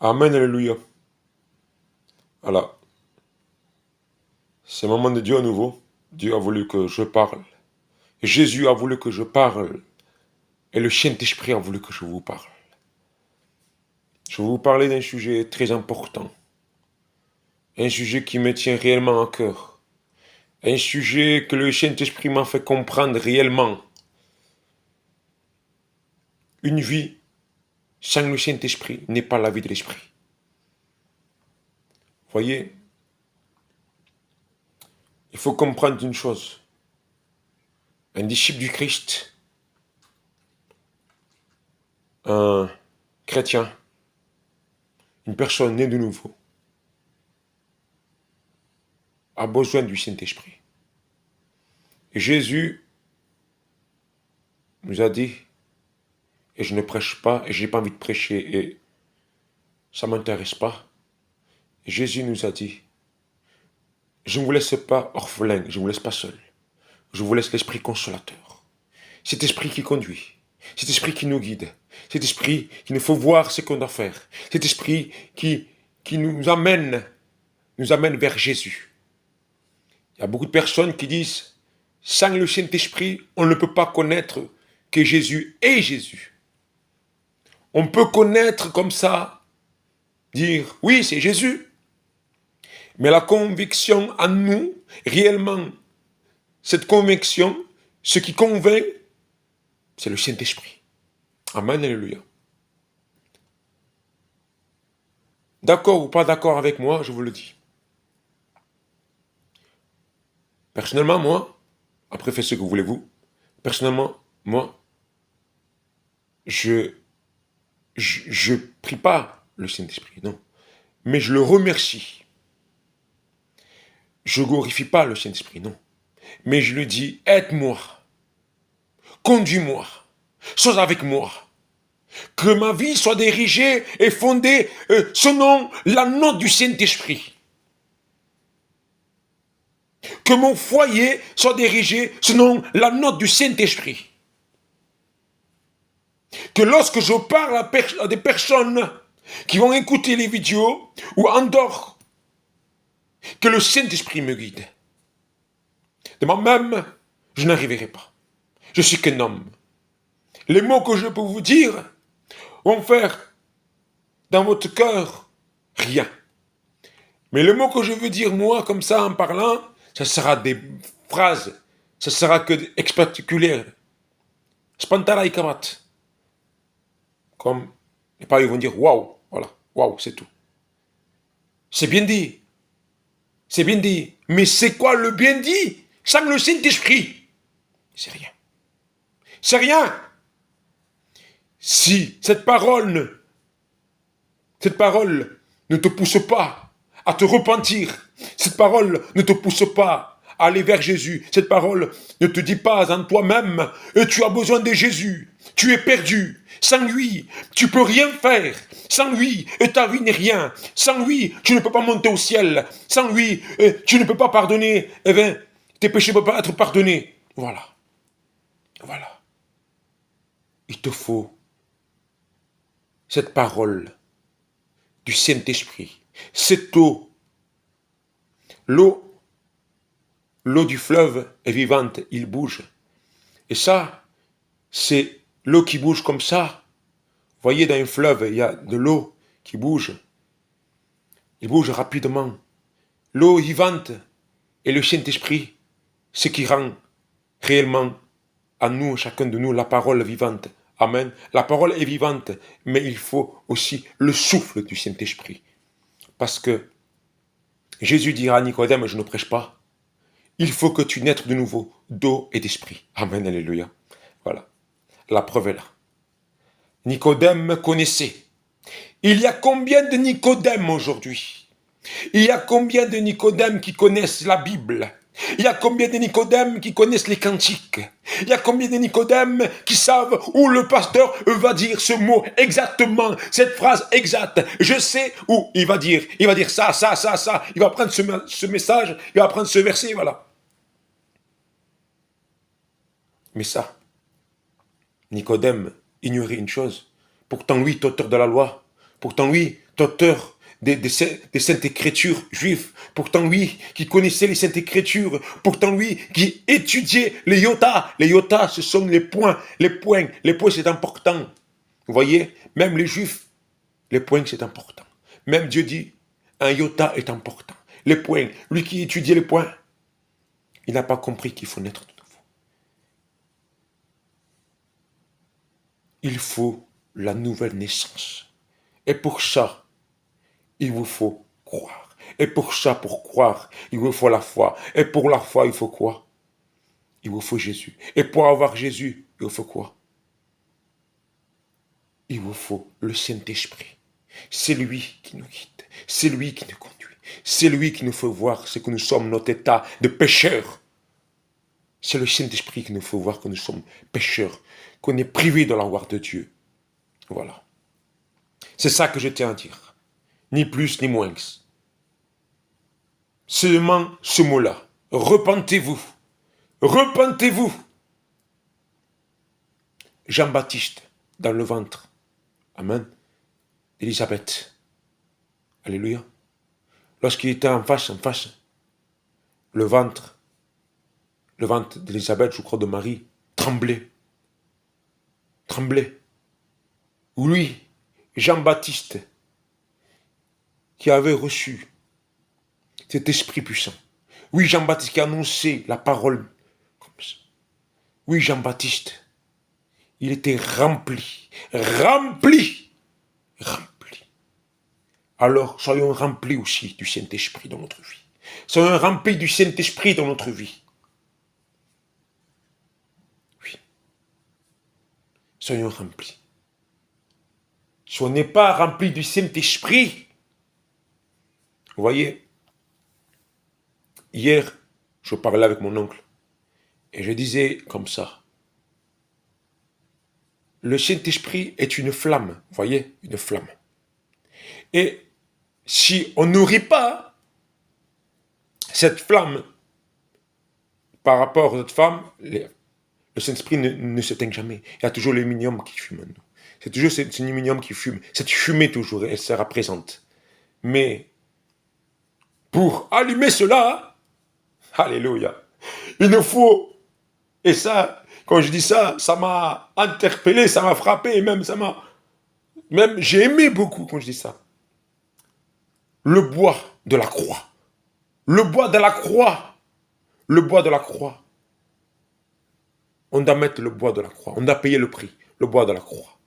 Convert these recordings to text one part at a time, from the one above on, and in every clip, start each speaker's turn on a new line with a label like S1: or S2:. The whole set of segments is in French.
S1: Amen, alléluia. Voilà. C'est le moment de Dieu à nouveau. Dieu a voulu que je parle. Jésus a voulu que je parle. Et le Saint-Esprit a voulu que je vous parle. Je vais vous parler d'un sujet très important. Un sujet qui me tient réellement à cœur. Un sujet que le Saint-Esprit m'a fait comprendre réellement. Une vie sans le Saint-Esprit n'est pas la vie de l'Esprit. Voyez, il faut comprendre une chose. Un disciple du Christ, un chrétien, une personne née de nouveau, a besoin du Saint-Esprit. Et Jésus nous a dit, et je ne prêche pas, et je n'ai pas envie de prêcher, et ça ne m'intéresse pas. Et Jésus nous a dit, je ne vous laisse pas orphelin, je ne vous laisse pas seul. Je vous laisse l'Esprit consolateur. Cet Esprit qui conduit, cet Esprit qui nous guide, cet Esprit qui nous faut voir ce qu'on doit faire, cet Esprit qui nous amène vers Jésus. Il y a beaucoup de personnes qui disent, sans le Saint-Esprit, on ne peut pas connaître que Jésus est Jésus. On peut connaître comme ça, dire, oui, c'est Jésus. Mais la conviction en nous, réellement, cette conviction, ce qui convainc, c'est le Saint-Esprit. Amen, alléluia. D'accord ou pas d'accord avec moi, je vous le dis. Personnellement, moi, après faites ce que voulez-vous, personnellement, moi, je prie pas le Saint-Esprit, non. Mais je le remercie. Je glorifie pas le Saint-Esprit, non. Mais je lui dis, aide-moi, conduis-moi, sois avec moi. Que ma vie soit dirigée et fondée selon la note du Saint-Esprit. Que mon foyer soit dirigé selon la note du Saint-Esprit. Que lorsque je parle à des personnes qui vont écouter les vidéos ou en dehors, que le Saint-Esprit me guide. De moi-même, je n'arriverai pas. Je suis qu'un homme. Les mots que je peux vous dire vont faire dans votre cœur rien. Mais le mot que je veux dire, moi, comme ça, en parlant, ça sera des phrases, ça sera que particulières. Spantara ikamat. Comme les parents vont dire waouh, voilà, waouh, c'est tout. C'est bien dit. C'est bien dit. Mais c'est quoi le bien dit sans le Saint-Esprit? C'est rien. C'est rien. Si cette parole ne te pousse pas à te repentir, cette parole ne te pousse pas à aller vers Jésus, cette parole ne te dit pas en toi-même, tu as besoin de Jésus, tu es perdu, sans lui, tu peux rien faire, sans lui, ta vie n'est rien, sans lui, tu ne peux pas monter au ciel, sans lui, tu ne peux pas pardonner, tes péchés ne peuvent pas être pardonnés. Voilà. Voilà. Il te faut cette parole du Saint-Esprit, cette eau. L'eau du fleuve est vivante, il bouge. Et ça, c'est l'eau qui bouge comme ça. Vous voyez, dans un fleuve, il y a de l'eau qui bouge. Il bouge rapidement. L'eau vivante et le Saint-Esprit, ce qui rend réellement à nous, chacun de nous, la parole vivante. Amen. La parole est vivante, mais il faut aussi le souffle du Saint-Esprit. Parce que Jésus dira à Nicodème, je ne prêche pas. Il faut que tu naisses de nouveau d'eau et d'esprit. Amen, alléluia. Voilà. La preuve est là. Nicodème connaissait. Il y a combien de Nicodème aujourd'hui? Il y a combien de Nicodème qui connaissent la Bible? Il y a combien de Nicodème qui connaissent les cantiques? Il y a combien de Nicodème qui savent où le pasteur va dire ce mot exactement, cette phrase exacte? Je sais où il va dire ça, ça, ça, ça. Il va prendre ce message, il va prendre ce verset, voilà. Mais ça, Nicodème ignorait une chose. Pourtant lui, auteur de la loi, pourtant lui, d'auteur des Saintes Écritures juives, pourtant lui qui connaissait les Saintes Écritures, pourtant lui qui étudiait les yotas. Les yotas, ce sont les points, les points c'est important. Vous voyez, même les juifs, les points c'est important. Même Dieu dit, un iota est important. Les points, lui qui étudiait les points, il n'a pas compris qu'il faut naître de nouveau. Il faut la nouvelle naissance. Et pour ça, il vous faut croire. Et pour ça, pour croire, il vous faut la foi. Et pour la foi, il faut quoi? Il vous faut Jésus. Et pour avoir Jésus, il vous faut quoi? Il vous faut le Saint-Esprit. C'est lui qui nous guide. C'est lui qui nous conduit. C'est lui qui nous fait voir ce que nous sommes, notre état de pécheurs. C'est le Saint-Esprit qui nous fait voir que nous sommes pécheurs, qu'on est privés de la gloire de Dieu. Voilà. C'est ça que je tiens à dire. Ni plus ni moins. Seulement ce mot-là. Repentez-vous. Repentez-vous. Jean-Baptiste, dans le ventre. Amen. Élisabeth. Alléluia. Lorsqu'il était en face, le ventre d'Élisabeth, je crois de Marie, tremblait. Tremblait. Lui, Jean-Baptiste, qui avait reçu cet esprit puissant. Oui, Jean-Baptiste qui a annoncé la parole comme ça. Oui, Jean-Baptiste, il était rempli. Alors, soyons remplis aussi du Saint-Esprit dans notre vie. Soyons remplis du Saint-Esprit dans notre vie. Oui. Soyons remplis. Si on n'est pas rempli du Saint-Esprit, vous voyez, hier, je parlais avec mon oncle et je disais comme ça, le Saint-Esprit est une flamme, vous voyez, une flamme. Et si on nourrit pas cette flamme par rapport à notre femme, le Saint-Esprit ne s'éteint jamais. Il y a toujours l'aluminium qui fume en nous. C'est toujours cet aluminium qui fume. Cette fumée toujours, elle sera présente. Mais pour allumer cela, alléluia, il nous faut, et ça, quand je dis ça, ça m'a interpellé, ça m'a frappé, même j'ai aimé beaucoup quand je dis ça. Le bois de la croix. Le bois de la croix. Le bois de la croix. On doit mettre le bois de la croix. On doit payer le prix. Le bois de la croix.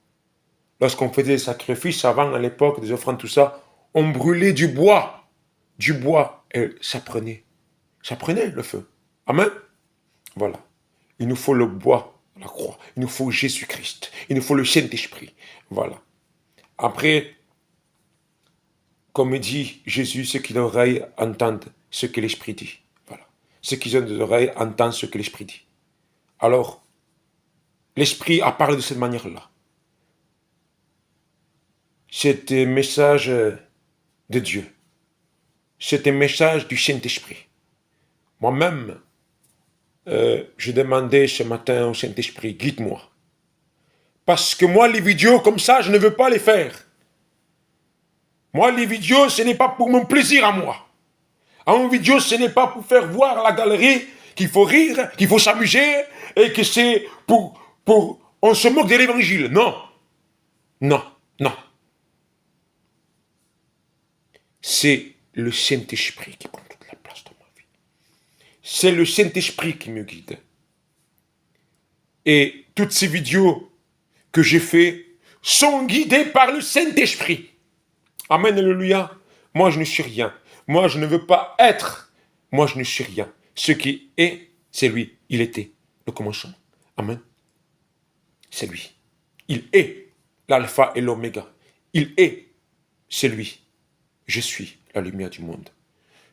S1: Lorsqu'on faisait des sacrifices avant, à l'époque, des offrandes, tout ça, on brûlait du bois. Du bois. Et ça prenait le feu. Amen. Voilà. Il nous faut le bois de la croix. Il nous faut Jésus-Christ. Il nous faut le Saint-Esprit. Voilà. Après, comme dit Jésus, ceux qui ont des oreilles entendent ce que l'Esprit dit. Voilà. Ceux qui ont des oreilles entendent ce que l'Esprit dit. Alors, l'Esprit a parlé de cette manière-là. C'est un message de Dieu. C'est un message du Saint-Esprit. Moi-même, je demandais ce matin au Saint-Esprit, guide-moi. Parce que moi, les vidéos comme ça, je ne veux pas les faire. Moi, les vidéos, ce n'est pas pour mon plaisir à moi. En vidéo, ce n'est pas pour faire voir à la galerie qu'il faut rire, qu'il faut s'amuser, et que c'est pour... On se moque de l'évangile. Non. Non. Non. C'est le Saint-Esprit qui prend toute la place dans ma vie. C'est le Saint-Esprit qui me guide. Et toutes ces vidéos que j'ai faites sont guidées par le Saint-Esprit. Amen, alléluia. Moi, je ne suis rien. Moi, je ne veux pas être. Moi, je ne suis rien. Ce qui est, c'est lui. Il était le commencement. Amen. C'est lui. Il est l'alpha et l'oméga. Il est. C'est lui. Je suis la lumière du monde.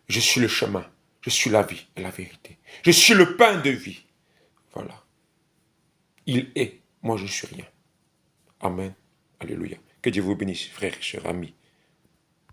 S1: Je suis le chemin. Je suis la vie et la vérité. Je suis le pain de vie. Voilà. Il est. Moi, je ne suis rien. Amen. Alléluia. Que Dieu vous bénisse, frères et sœurs, amis.